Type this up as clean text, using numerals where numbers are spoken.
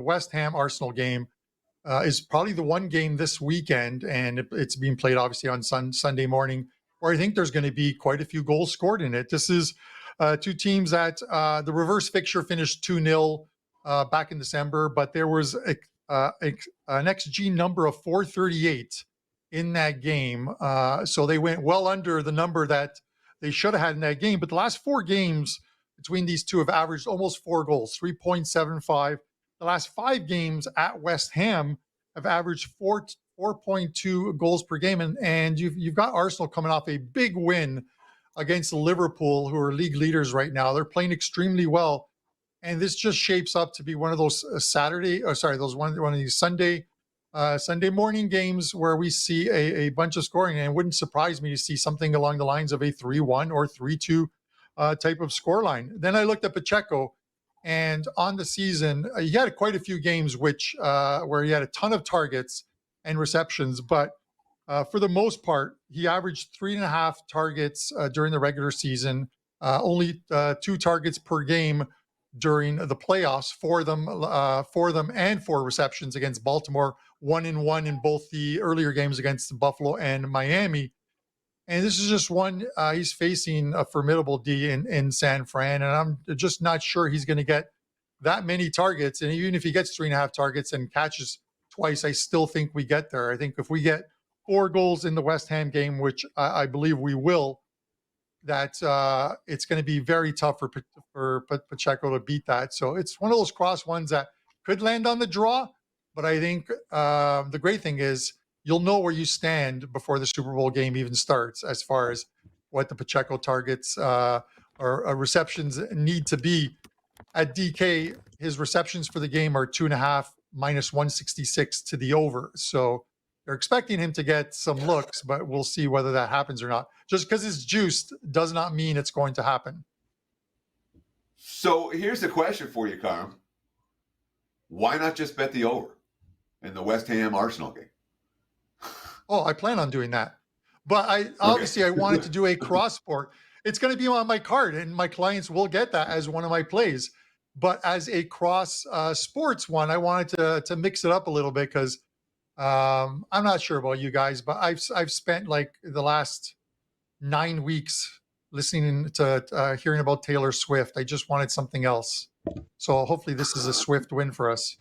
West Ham Arsenal game is probably the one game this weekend, and it's being played obviously on Sunday morning, where I think there's going to be quite a few goals scored in it. This is two teams that the reverse fixture finished 2-0 back in December, but there was an XG number of 438 in that game. So they went well under the number that they should have had in that game. But the last 4 games between these two have averaged almost 4 goals, 3.75. The last 5 games at West Ham have averaged 4.2 goals per game. And you've got Arsenal coming off a big win against Liverpool, who are league leaders right now. They're playing extremely well. And this just shapes up to be one of those one of these Sunday morning games where we see a bunch of scoring. And it wouldn't surprise me to see something along the lines of a 3-1 or 3-2 type of scoreline. Then I looked at Pacheco, and on the season, he had quite a few games where he had a ton of targets and receptions. But for the most part, he averaged 3.5 targets during the regular season, only 2 targets per game during the playoffs for them, and 4 receptions against Baltimore, 1-1 in both the earlier games against Buffalo and Miami. And this is just one, he's facing a formidable D in San Fran, and I'm just not sure he's going to get that many targets. And even if he gets 3.5 targets and catches twice, I still think we get there. I think if we get 4 goals in the West Ham game, which I believe we will, that it's going to be very tough for Pacheco to beat that. So it's one of those cross ones that could land on the draw. But I think the great thing is you'll know where you stand before the Super Bowl game even starts, as far as what the Pacheco targets or receptions need to be. At DK, his receptions for the game are 2.5 minus 166 to the over. So they're expecting him to get some looks, but we'll see whether that happens or not. Just because it's juiced does not mean it's going to happen. So here's the question for you, Carm. Why not just bet the over in the West Ham Arsenal game? Oh, I plan on doing that. But I wanted to do a cross sport. It's going to be on my card, and my clients will get that as one of my plays. But as a cross sports one, I wanted to mix it up a little bit, because I'm not sure about you guys, but I've spent like the last 9 weeks listening to hearing about Taylor Swift. I just wanted something else. So hopefully this is a Swift win for us.